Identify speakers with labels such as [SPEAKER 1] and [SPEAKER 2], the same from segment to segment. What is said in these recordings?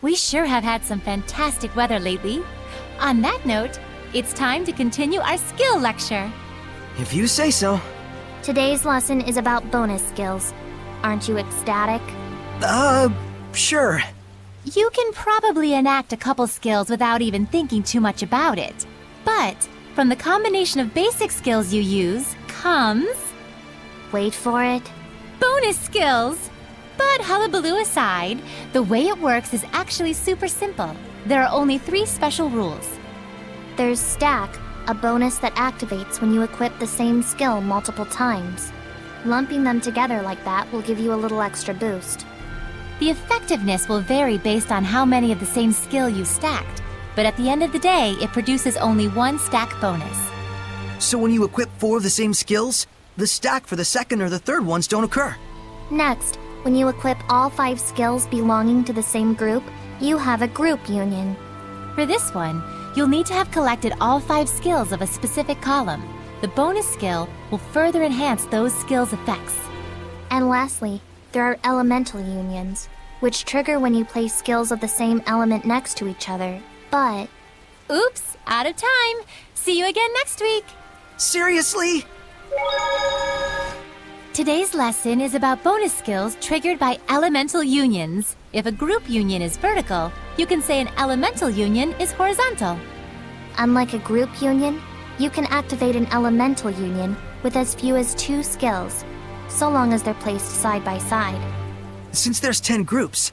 [SPEAKER 1] We sure have had some fantastic weather lately. On that note, it's time to continue our skill lecture.
[SPEAKER 2] If you say so.
[SPEAKER 3] Today's lesson is about bonus skills. Aren't you ecstatic?
[SPEAKER 2] Sure.
[SPEAKER 1] You can probably enact a couple skills without even thinking too much about it. But from the combination of basic skills you use comes
[SPEAKER 3] Wait for it.
[SPEAKER 1] bonus skills. But hullabaloo aside, the way it works is actually super simple. There are only 3 special rules.
[SPEAKER 3] There's Stack, a bonus that activates when you equip the same skill multiple times. Lumping them together like that will give you a little extra boost.
[SPEAKER 1] The effectiveness will vary based on how many of the same skill you stacked, but at the end of the day, it produces only 1 stack bonus.
[SPEAKER 2] So when you equip 4 of the same skills, the stack for the second or the third ones don't occur.
[SPEAKER 3] Next, when you equip all 5 skills belonging to the same group, you have a group union.
[SPEAKER 1] For this one, you'll need to have collected all 5 skills of a specific column. The bonus skill will further enhance those skills' effects.
[SPEAKER 3] And lastly, there are elemental unions, which trigger when you place skills of the same element next to each other. But
[SPEAKER 1] Oops, out of time. See you again next week.
[SPEAKER 2] Seriously?
[SPEAKER 1] Today's lesson is about bonus skills triggered by elemental unions. If a group union is vertical, you can say an elemental union is horizontal.
[SPEAKER 3] unlike a group union, you can activate an elemental union with as few as 2 skills, so long as they're placed side by side.
[SPEAKER 2] Since there's 10 groups,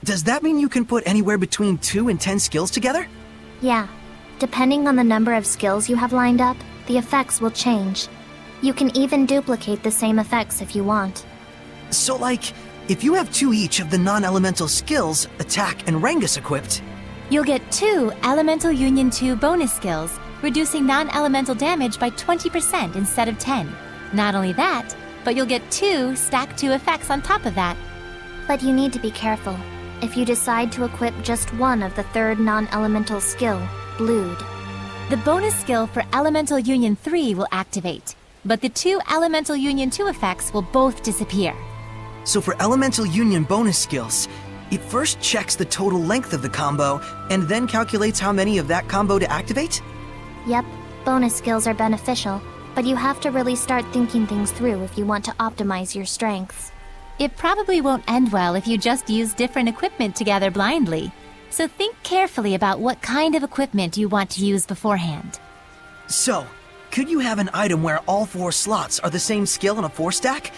[SPEAKER 2] does that mean you can put anywhere between 2 and 10 skills together?
[SPEAKER 3] Yeah, depending on the number of skills you have lined up, the effects will change. You can even duplicate the same effects if you want.
[SPEAKER 2] So like, if you have 2 each of the non-elemental skills, Attack and Rangus equipped,
[SPEAKER 1] You'll get 2 Elemental Union 2 bonus skills, reducing non-elemental damage by 20% instead of 10. Not only that, but you'll get 2 Stack 2 effects on top of that.
[SPEAKER 3] But you need to be careful. If you decide to equip just one of the 3rd non-elemental skill, Blued,
[SPEAKER 1] The bonus skill for Elemental Union 3 will activate, but the 2 Elemental Union 2 effects will both disappear.
[SPEAKER 2] so for Elemental Union bonus skills, it first checks the total length of the combo and then calculates how many of that combo to activate?
[SPEAKER 3] Yep, bonus skills are beneficial, but you have to really start thinking things through if you want to optimize your strengths.
[SPEAKER 1] It probably won't end well if you just use different equipment together blindly. So think carefully about what kind of equipment you want to use beforehand.
[SPEAKER 2] So, could you have an item where all 4 slots are the same skill in a 4-stack?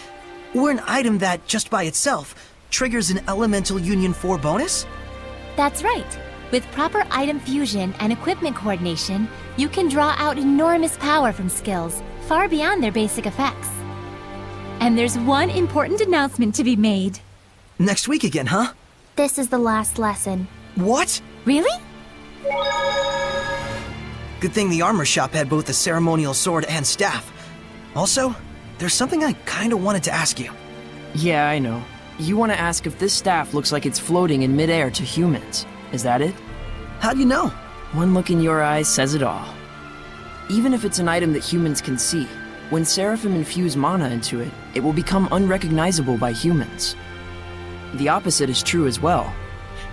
[SPEAKER 2] Or an item that, just by itself, triggers an Elemental Union 4 bonus?
[SPEAKER 1] That's right. With proper item fusion and equipment coordination, you can draw out enormous power from skills, far beyond their basic effects. And there's one important announcement to be made.
[SPEAKER 2] Next week again, huh?
[SPEAKER 3] This is the last lesson.
[SPEAKER 2] What?
[SPEAKER 1] Really?
[SPEAKER 2] Good thing the armor shop had both a ceremonial sword and staff. Also, there's something I kinda wanted to ask you.
[SPEAKER 4] Yeah, I know. You want to ask if this staff looks like it's floating in midair to humans. Is that it?
[SPEAKER 2] How do you know?
[SPEAKER 4] One look in your eyes says it all. Even if it's an item that humans can see, when Seraphim infuse mana into it, it will become unrecognizable by humans. The opposite is true as well.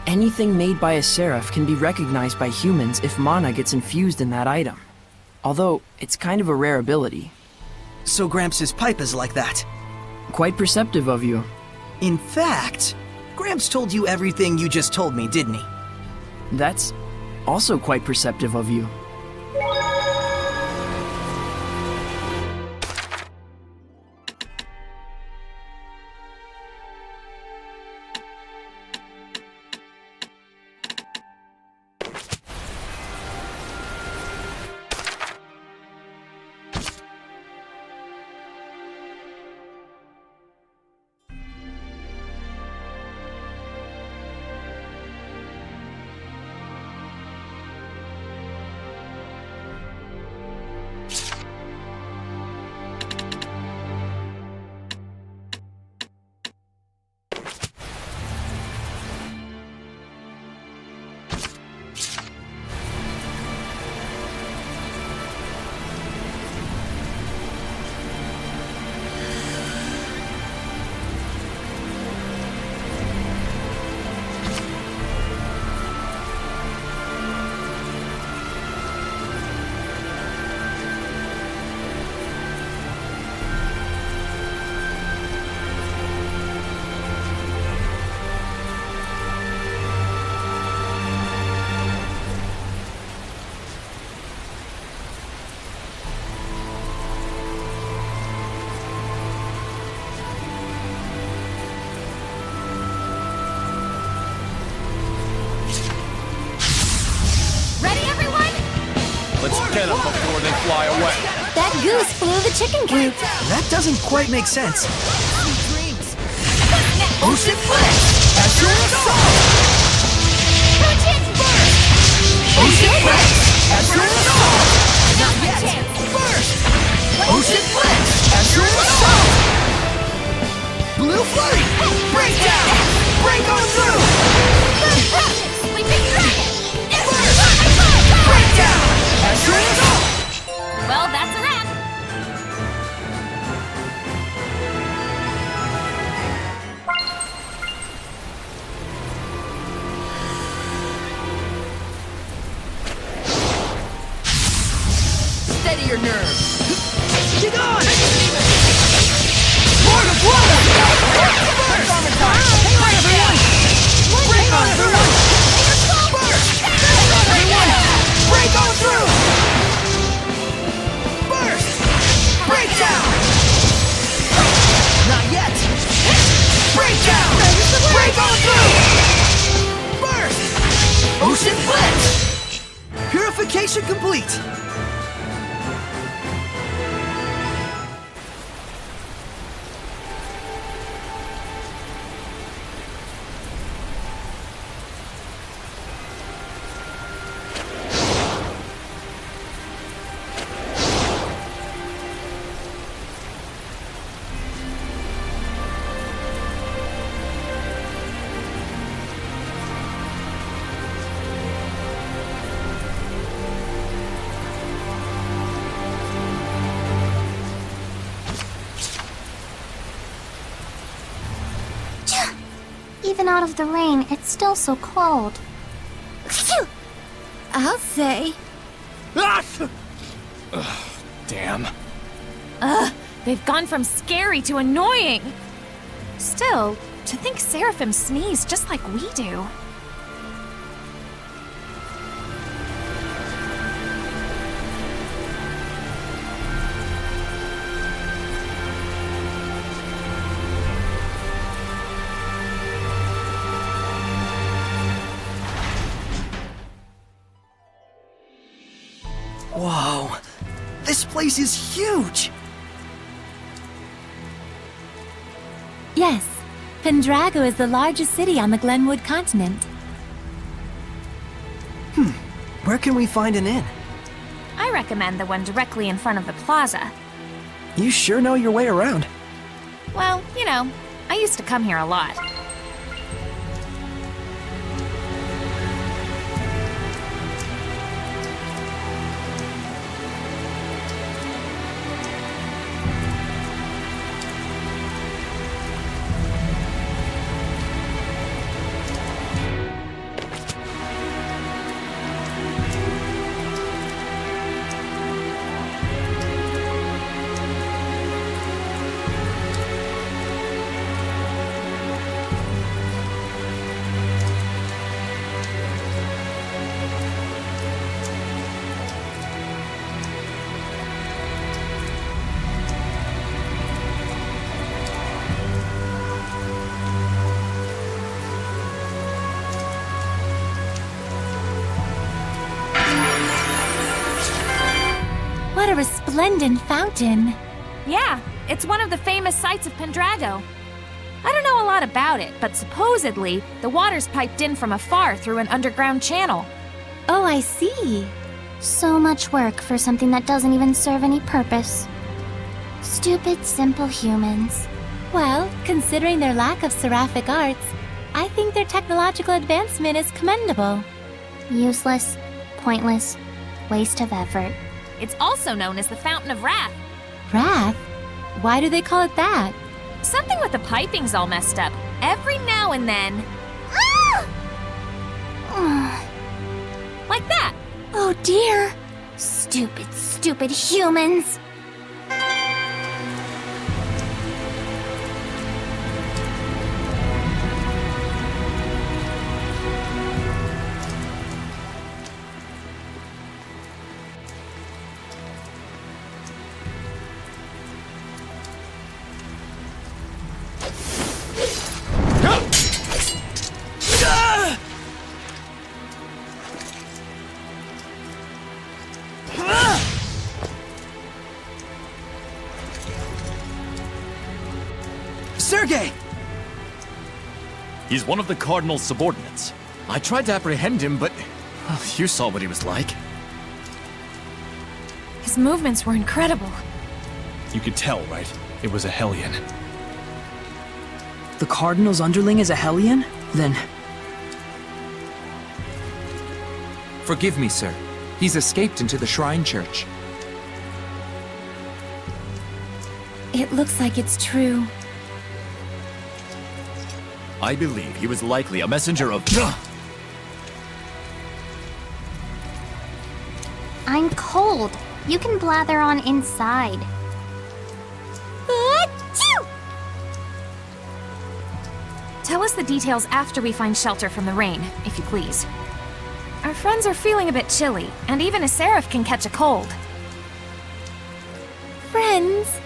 [SPEAKER 4] Anything made by a Seraph can be recognized by humans if mana gets infused in that item. Although, it's kind of a rare ability.
[SPEAKER 2] So Gramps' pipe is like that.
[SPEAKER 4] Quite perceptive of you.
[SPEAKER 2] In fact, Gramps told you everything you just told me, didn't he?
[SPEAKER 4] That's also quite perceptive of you.
[SPEAKER 5] Get them before they fly away.
[SPEAKER 1] That goose flew the chicken coop.
[SPEAKER 2] That doesn't quite make sense.
[SPEAKER 6] Ocean Flex! Azure Assault! Ocean Flex! Azure Assault! Not yet! Burst! Ocean Flex! Azure Assault! Blue Flurry! Breakdown! Break on through!
[SPEAKER 1] Sleeping dragon.
[SPEAKER 6] Burst! Breakdown! Azure Assault!
[SPEAKER 1] Well, that's a wrap.
[SPEAKER 6] Steady your nerves! Get on! Lord of Water! Burst! Hang on, everyone! Break on, everyone! Burst! Hang on, everyone! Break on through! Burst! Breakdown! Not yet! Breakdown! Break on through! Burst! Ocean Flex!
[SPEAKER 2] Purification complete!
[SPEAKER 3] Even out of the rain, it's still so cold.
[SPEAKER 1] I'll say.
[SPEAKER 5] Damn.
[SPEAKER 7] They've gone from scary to annoying. Still, to think Seraphim sneeze just like we do.
[SPEAKER 2] Whoa, this place is huge!
[SPEAKER 1] Yes, Pendrago is the largest city on the Glenwood continent.
[SPEAKER 2] Where can we find an inn?
[SPEAKER 7] I recommend the one directly in front of the plaza.
[SPEAKER 2] You sure know your way around.
[SPEAKER 7] Well, you know, I used to come here a lot.
[SPEAKER 1] What a resplendent fountain.
[SPEAKER 7] Yeah, it's one of the famous sights of Pendrago. I don't know a lot about it, but supposedly, the water's piped in from afar through an underground channel.
[SPEAKER 1] Oh, I see.
[SPEAKER 3] So much work for something that doesn't even serve any purpose. Stupid, simple humans.
[SPEAKER 1] Well, considering their lack of seraphic arts, I think their technological advancement is commendable.
[SPEAKER 3] Useless, pointless, waste of effort.
[SPEAKER 7] It's also known as the Fountain of Wrath.
[SPEAKER 1] Wrath? Why do they call it that?
[SPEAKER 7] Something with the piping's all messed up. Every now and then. Like that.
[SPEAKER 3] Oh dear! Stupid, stupid humans!
[SPEAKER 5] He's one of the Cardinal's subordinates. I tried to apprehend him, but... well, you saw what he was like.
[SPEAKER 7] His movements were incredible.
[SPEAKER 5] You could tell, right? It was a Hellion.
[SPEAKER 4] The Cardinal's underling is a Hellion? Then...
[SPEAKER 8] Forgive me, sir. He's escaped into the Shrine Church.
[SPEAKER 1] It looks like it's true.
[SPEAKER 5] I believe he was likely a messenger of...
[SPEAKER 3] I'm cold. You can blather on inside.
[SPEAKER 1] Achoo!
[SPEAKER 7] Tell us the details after we find shelter from the rain, if you please. Our friends are feeling a bit chilly, and even a seraph can catch a cold.
[SPEAKER 1] Friends.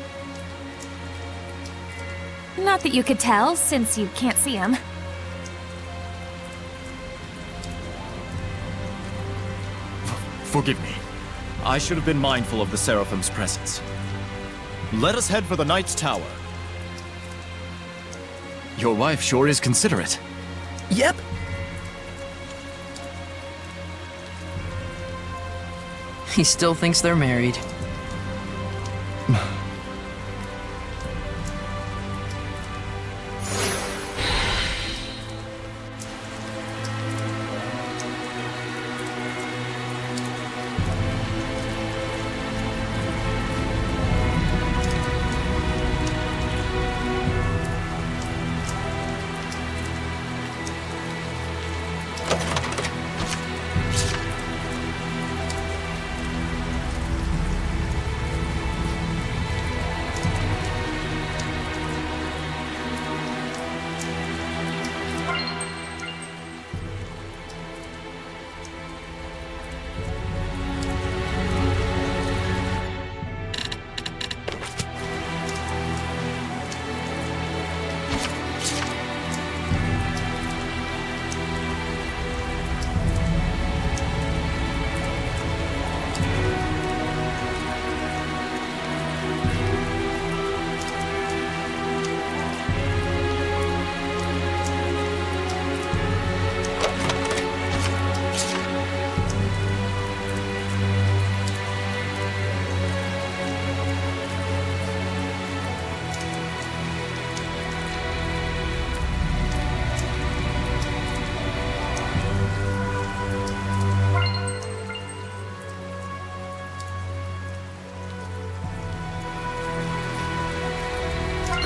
[SPEAKER 7] Not that you could tell, since you can't see him.
[SPEAKER 5] Forgive me. I should have been mindful of the Seraphim's presence. Let us head for the Knight's Tower. Your wife sure is considerate.
[SPEAKER 4] Yep. He still thinks they're married.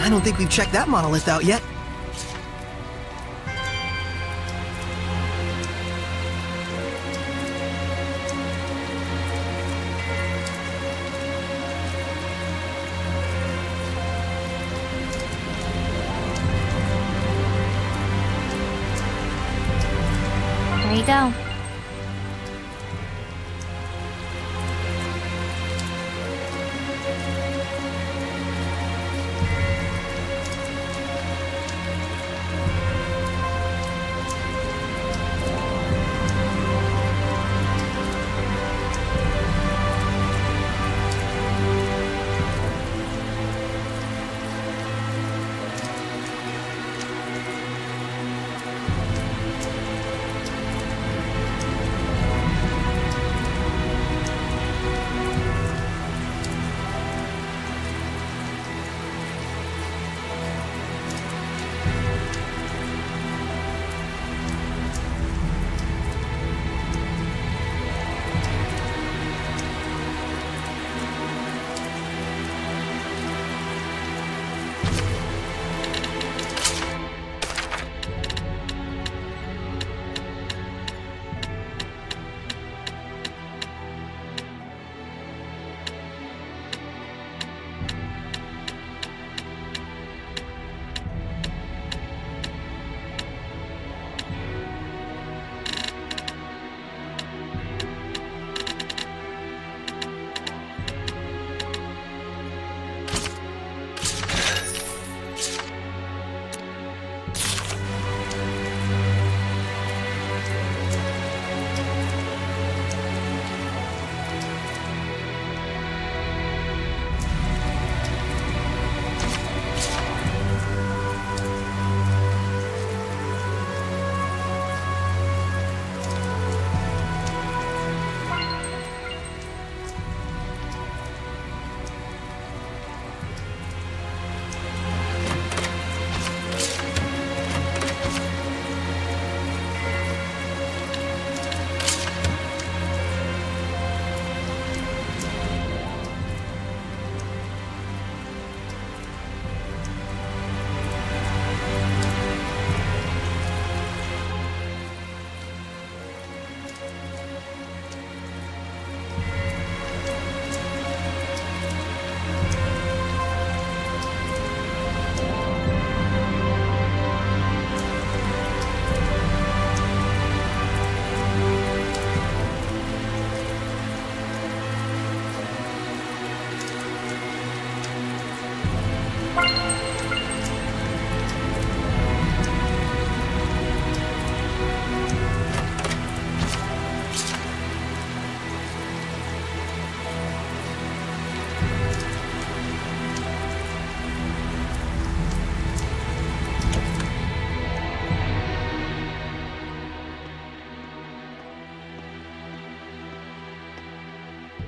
[SPEAKER 2] I don't think we've checked that monolith out yet.
[SPEAKER 3] There you go.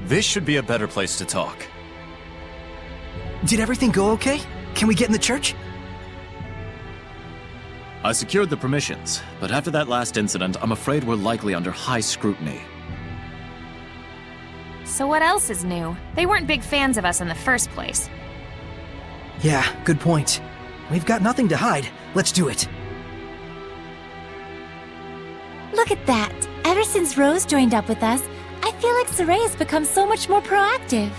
[SPEAKER 5] This should be a better place to talk.
[SPEAKER 2] Did everything go okay? Can we get in the church?
[SPEAKER 5] I secured the permissions, but after that last incident, I'm afraid we're likely under high scrutiny.
[SPEAKER 7] So what else is new? They weren't big fans of us in the first place.
[SPEAKER 2] Yeah, good point. We've got nothing to hide. Let's do it.
[SPEAKER 1] Look at that! Ever since Rose joined up with us, I feel like Soray's become so much more proactive.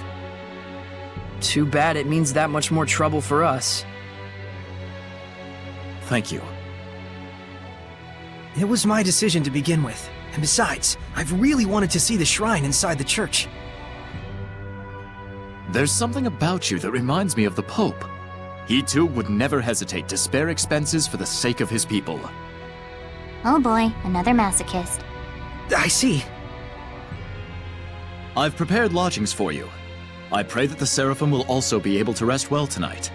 [SPEAKER 4] Too bad it means that much more trouble for us.
[SPEAKER 5] Thank you.
[SPEAKER 2] It was my decision to begin with. And besides, I've really wanted to see the shrine inside the church.
[SPEAKER 5] There's something about you that reminds me of the Pope. He too would never hesitate to spare expenses for the sake of his people.
[SPEAKER 3] Oh boy, another masochist.
[SPEAKER 2] I see.
[SPEAKER 5] I've prepared lodgings for you. I pray that the Seraphim will also be able to rest well tonight.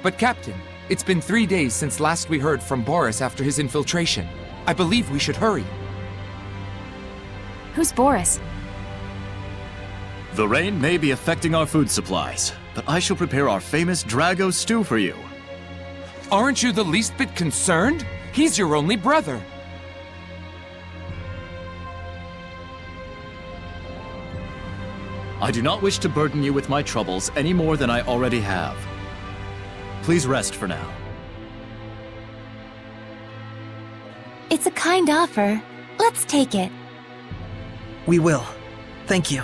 [SPEAKER 8] But Captain, it's been 3 days since last we heard from Boris after his infiltration. I believe we should hurry.
[SPEAKER 7] Who's Boris?
[SPEAKER 5] The rain may be affecting our food supplies, but I shall prepare our famous Drago stew for you.
[SPEAKER 8] Aren't you the least bit concerned? He's your only brother.
[SPEAKER 5] I do not wish to burden you with my troubles any more than I already have. Please rest for now.
[SPEAKER 1] It's a kind offer. Let's take it.
[SPEAKER 2] We will. Thank you.